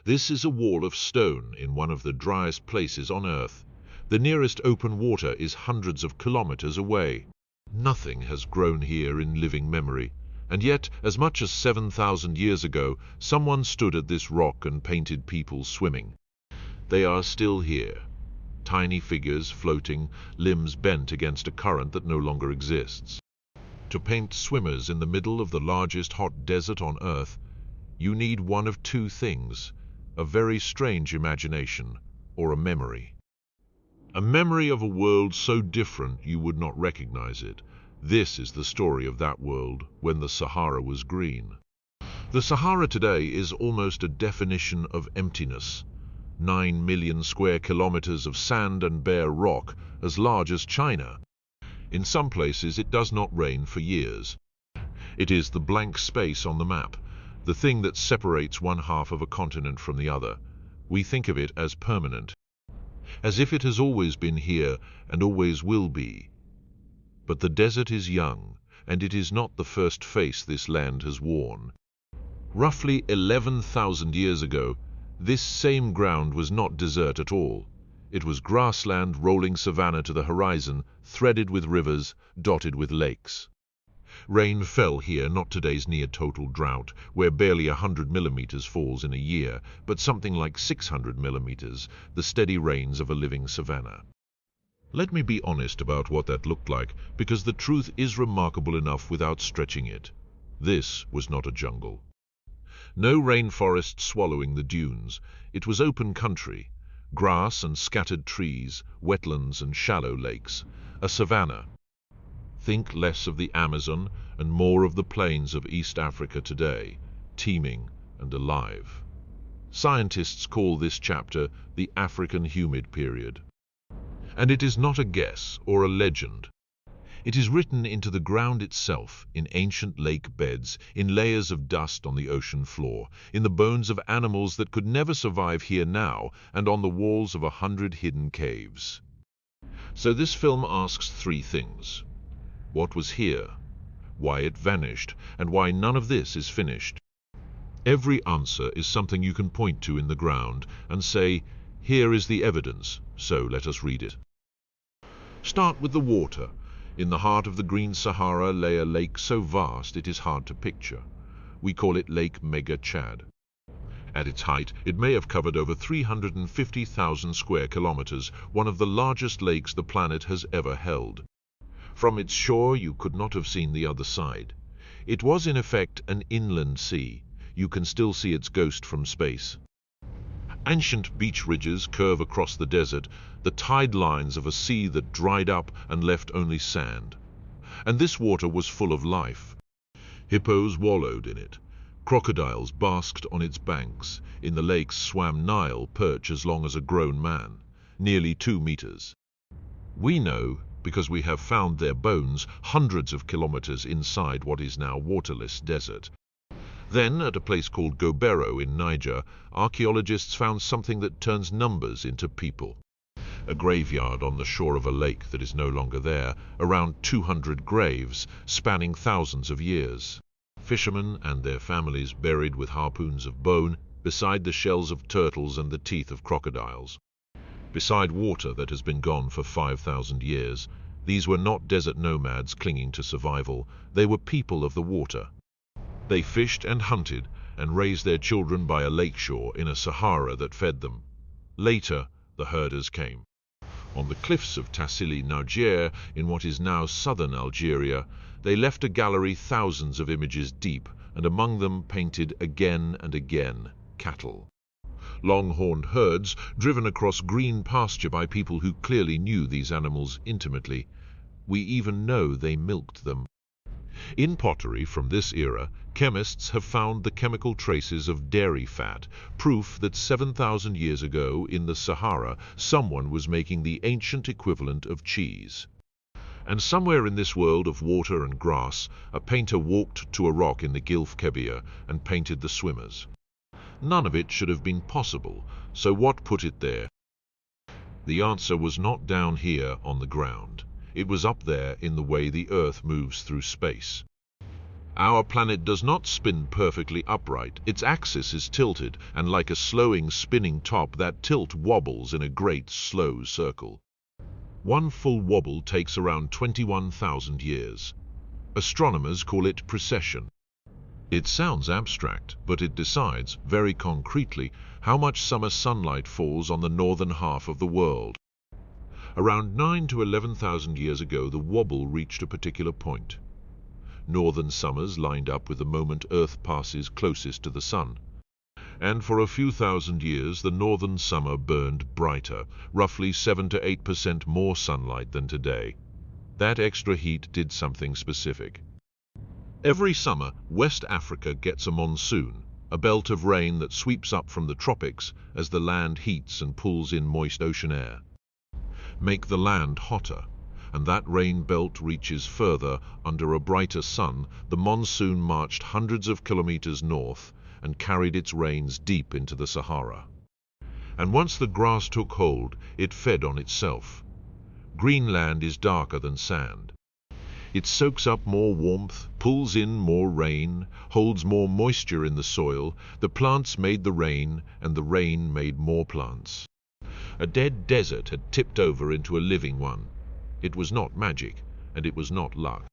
This is a wall of stone in one of the driest places on Earth. The nearest open water is hundreds of kilometers away. Nothing has grown here in living memory, and yet, as much as 7,000 years ago, someone stood at this rock and painted people swimming. They are still here, tiny figures floating, limbs bent against a current that no longer exists. To paint swimmers in the middle of the largest hot desert on Earth, you need one of two things: a very strange imagination or a memory. A memory of a world so different you would not recognize it. This is the story of that world when the Sahara was green. The Sahara today is almost a definition of emptiness. 9 million square kilometers of sand and bare rock, as large as China. In some places it does not rain for years. It is the blank space on the map, the thing that separates one half of a continent from the other. We think of it as permanent, as if it has always been here and always will be. But the desert is young, and it is not the first face this land has worn. Roughly 11,000 years ago, this same ground was not desert at all. It was grassland rolling savanna to the horizon, threaded with rivers, dotted with lakes. Rain fell here, not today's near-total drought, where barely 100 millimeters falls in a year, but something like 600 millimeters, the steady rains of a living savanna. Let me be honest about what that looked like, because the truth is remarkable enough without stretching it. This was not a jungle. No rainforest swallowing the dunes. It was open country, grass and scattered trees, wetlands and shallow lakes, a savanna. Think less of the Amazon and more of the plains of East Africa today, teeming and alive. Scientists call this chapter the African Humid Period. And it is not a guess or a legend. It is written into the ground itself, in ancient lake beds, in layers of dust on the ocean floor, in the bones of animals that could never survive here now, and on the walls of 100 hidden caves. So this film asks three things. What was here? Why it vanished? And why none of this is finished? Every answer is something you can point to in the ground and say, here is the evidence, so let us read it. Start with the water. In the heart of the green Sahara lay a lake so vast it is hard to picture. We call it Lake Mega Chad. At its height, it may have covered over 350,000 square kilometers, one of the largest lakes the planet has ever held. From its shore you could not have seen the other side. It was in effect an inland sea. You can still see its ghost from space. Ancient beach ridges curve across the desert, the tide lines of a sea that dried up and left only sand. And this water was full of life. Hippos wallowed in it. Crocodiles basked on its banks. In the lakes swam Nile perch as long as a grown man, nearly 2 meters. We know because we have found their bones hundreds of kilometers inside what is now waterless desert. Then, at a place called Gobero in Niger, archaeologists found something that turns numbers into people. A graveyard on the shore of a lake that is no longer there, around 200 graves, spanning thousands of years. Fishermen and their families buried with harpoons of bone, beside the shells of turtles and the teeth of crocodiles. Beside water that has been gone for 5,000 years, these were not desert nomads clinging to survival, they were people of the water. They fished and hunted and raised their children by a lakeshore in a Sahara that fed them. Later, the herders came. On the cliffs of Tassili, Niger, in what is now southern Algeria, they left a gallery thousands of images deep, and among them painted again and again cattle. Long-horned herds driven across green pasture by people who clearly knew these animals intimately. We even know they milked them. In pottery from this era, chemists have found the chemical traces of dairy fat, proof that 7,000 years ago in the Sahara, someone was making the ancient equivalent of cheese. And somewhere in this world of water and grass, a painter walked to a rock in the Gilf Kebir and painted the swimmers. None of it should have been possible, so what put it there? The answer was not down here on the ground. It was up there in the way the Earth moves through space. Our planet does not spin perfectly upright. Its axis is tilted, and like a slowing spinning top, that tilt wobbles in a great slow circle. One full wobble takes around 21,000 years. Astronomers call it precession. It sounds abstract, but it decides, very concretely, how much summer sunlight falls on the northern half of the world. Around 9 to 11,000 years ago, the wobble reached a particular point. Northern summers lined up with the moment Earth passes closest to the sun. And for a few thousand years, the northern summer burned brighter, roughly 7 to 8% more sunlight than today. That extra heat did something specific. Every summer, West Africa gets a monsoon, a belt of rain that sweeps up from the tropics as the land heats and pulls in moist ocean air. Make the land hotter, and that rain belt reaches further. Under a brighter sun, the monsoon marched hundreds of kilometers north and carried its rains deep into the Sahara. And once the grass took hold, it fed on itself. Green land is darker than sand. It soaks up more warmth, pulls in more rain, holds more moisture in the soil. The plants made the rain, and the rain made more plants. A dead desert had tipped over into a living one. It was not magic, and it was not luck.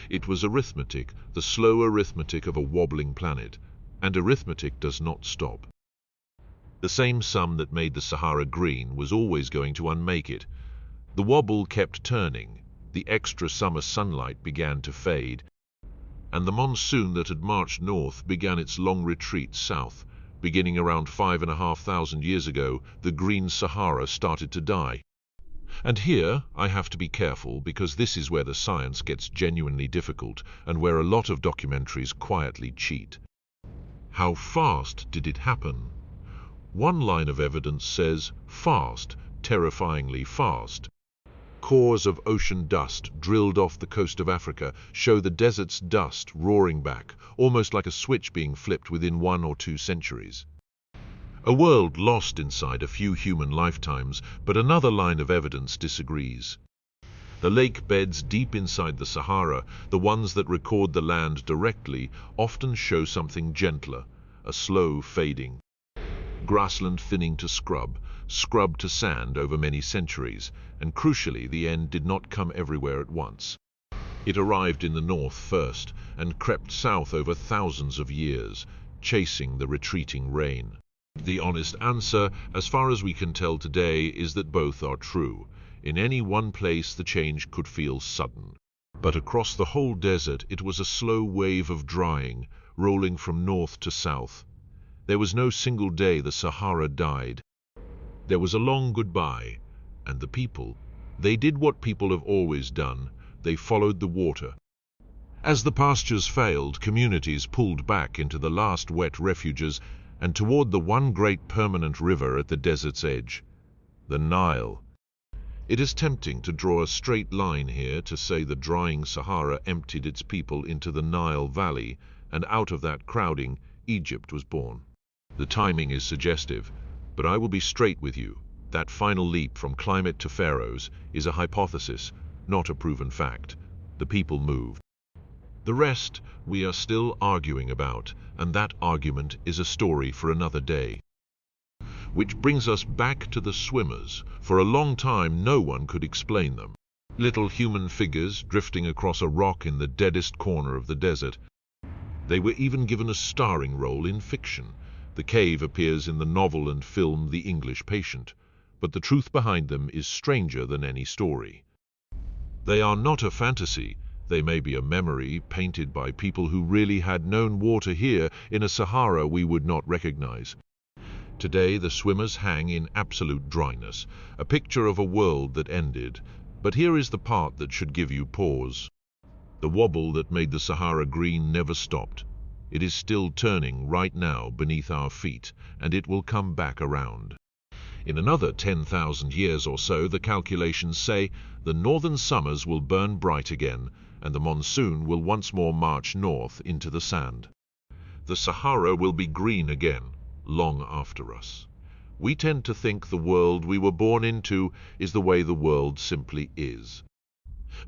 It was arithmetic, the slow arithmetic of a wobbling planet, and arithmetic does not stop. The same sum that made the Sahara green was always going to unmake it. The wobble kept turning, the extra summer sunlight began to fade, and the monsoon that had marched north began its long retreat south. Beginning around 5,500 years ago, the green Sahara started to die. And here I have to be careful, because this is where the science gets genuinely difficult and where a lot of documentaries quietly cheat. How fast did it happen? One line of evidence says fast, terrifyingly fast. Cores of ocean dust drilled off the coast of Africa show the desert's dust roaring back, almost like a switch being flipped within 1 or 2 centuries. A world lost inside a few human lifetimes, but another line of evidence disagrees. The lake beds deep inside the Sahara, the ones that record the land directly, often show something gentler, a slow fading. Grassland thinning to scrub to sand over many centuries, and crucially, the end did not come everywhere at once. It arrived in the north first, and crept south over thousands of years, chasing the retreating rain. The honest answer, as far as we can tell today, is that both are true. In any one place the change could feel sudden. But across the whole desert it was a slow wave of drying, rolling from north to south. There was no single day the Sahara died. There was a long goodbye, and the people, they did what people have always done. They followed the water. As the pastures failed, communities pulled back into the last wet refuges and toward the one great permanent river at the desert's edge, the Nile. It is tempting to draw a straight line here to say the drying Sahara emptied its people into the Nile Valley, and out of that crowding, Egypt was born. The timing is suggestive, but I will be straight with you. That final leap from climate to pharaohs is a hypothesis, not a proven fact. The people moved. The rest we are still arguing about, and that argument is a story for another day. Which brings us back to the swimmers. For a long time no one could explain them. Little human figures drifting across a rock in the deadest corner of the desert. They were even given a starring role in fiction. The cave appears in the novel and film The English Patient, but the truth behind them is stranger than any story. They are not a fantasy. They may be a memory painted by people who really had known water here in a Sahara we would not recognize. Today the swimmers hang in absolute dryness, a picture of a world that ended. But here is the part that should give you pause. The wobble that made the Sahara green never stopped. It is still turning right now beneath our feet, and it will come back around. In another 10,000 years or so, the calculations say, the northern summers will burn bright again, and the monsoon will once more march north into the sand. The Sahara will be green again, long after us. We tend to think the world we were born into is the way the world simply is.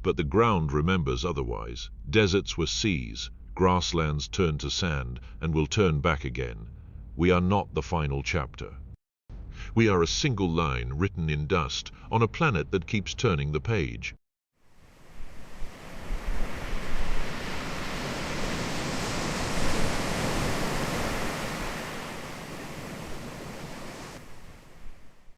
But the ground remembers otherwise. Deserts were seas, grasslands turn to sand and will turn back again. We are not the final chapter. We are a single line written in dust on a planet that keeps turning the page.